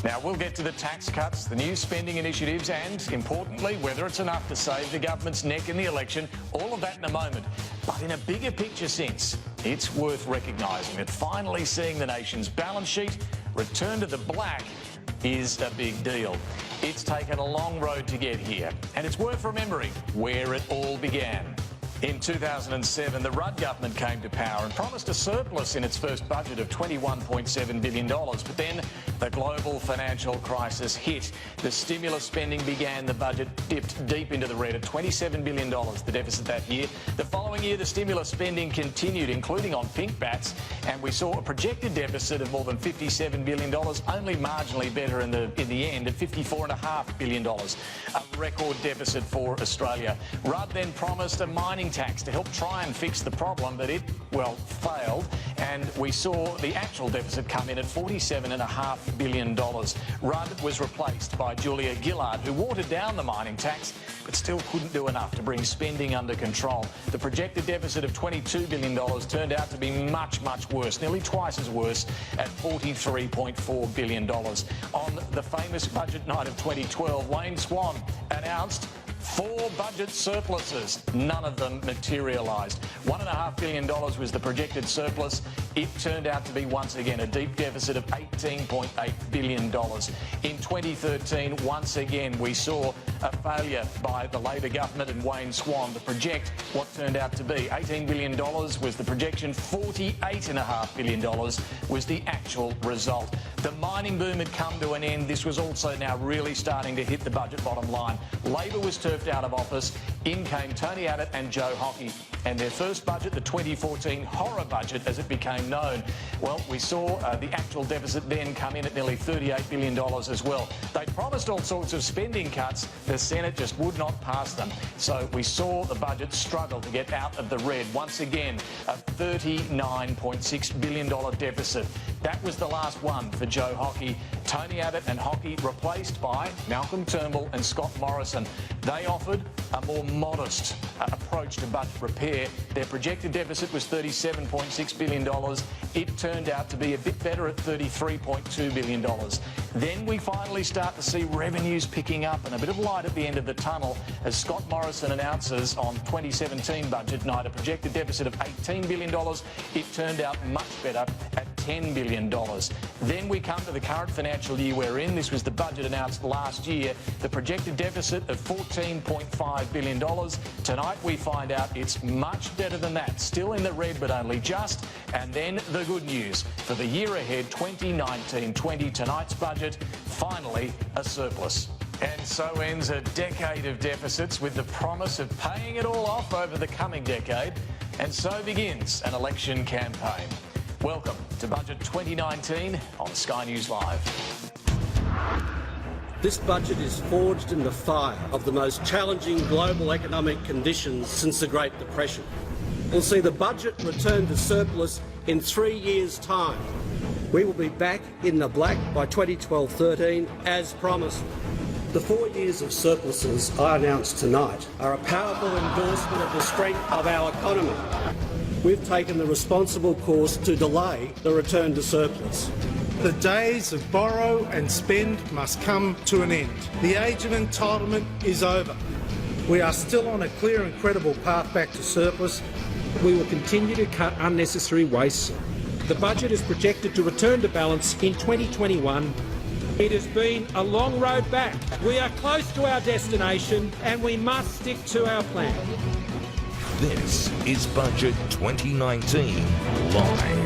Now, we'll get to the tax cuts, the new spending initiatives and, importantly, whether it's enough to save the government's neck in the election. All of that in a moment. But in a bigger picture sense, it's worth recognising that finally seeing the nation's balance sheet return to the black is a big deal. It's taken a long road to get here, and it's worth remembering where it all began. In 2007, the Rudd government came to power and promised a surplus in its first budget of $21.7 billion. But then the global financial crisis hit. The stimulus spending began. The budget dipped deep into the red at $27 billion, the deficit that year. The following year, the stimulus spending continued, including on pink bats, and we saw a projected deficit of more than $57 billion, only marginally better in the end at $54.5 billion. A record deficit for Australia. Rudd then promised a mining tax to help try and fix the problem, but it, well, failed, and we saw the actual deficit come in at $47.5 billion. Rudd was replaced by Julia Gillard, who watered down the mining tax, but still couldn't do enough to bring spending under control. The projected deficit of $22 billion turned out to be much, much worse, nearly twice as worse, at $43.4 billion. On the famous budget night of 2012, Wayne Swan announced 4 budget surpluses. None of them materialised. $1.5 billion was the projected surplus. It turned out to be, once again, a deep deficit of $18.8 billion. In 2013, once again, we saw a failure by the Labor government and Wayne Swan to project what turned out to be. $18 billion was the projection. $48.5 billion was the actual result. The mining boom had come to an end. This was also now really starting to hit the budget bottom line. Labor was turfed out of office. In came Tony Abbott and Joe Hockey. And their first budget, the 2014 horror budget, as it became known, well, we saw the actual deficit then come in at nearly $38 billion as well. They promised all sorts of spending cuts. The Senate just would not pass them. So we saw the budget struggle to get out of the red. Once again, a $39.6 billion deficit. That was the last one for Joe Hockey. Tony Abbott and Hockey replaced by Malcolm Turnbull and Scott Morrison. They offered a more modest approach to budget repair. Their projected deficit was $37.6 billion. It turned out to be a bit better at $33.2 billion. Then we finally start to see revenues picking up and a bit of light at the end of the tunnel as Scott Morrison announces on 2017 budget night a projected deficit of $18 billion. It turned out much better at $10 billion. Then we come to the current financial year we're in. This was the budget announced last year. The projected deficit of $14.5 billion. Tonight we find out it's much better than that. Still in the red, but only just. And then the good news. For the year ahead, 2019-20, tonight's budget, finally a surplus. And so ends a decade of deficits with the promise of paying it all off over the coming decade. And so begins an election campaign. Welcome to Budget 2019 on Sky News Live. This budget is forged in the fire of the most challenging global economic conditions since the Great Depression. We'll see the budget return to surplus in 3 years' time. We will be back in the black by 2012-13 as promised. The 4 years of surpluses I announced tonight are a powerful endorsement of the strength of our economy. We've taken the responsible course to delay the return to surplus. The days of borrow and spend must come to an end. The age of entitlement is over. We are still on a clear and credible path back to surplus. We will continue to cut unnecessary waste. The budget is projected to return to balance in 2021. It has been a long road back. We are close to our destination and we must stick to our plan. This is Budget 2019 Live.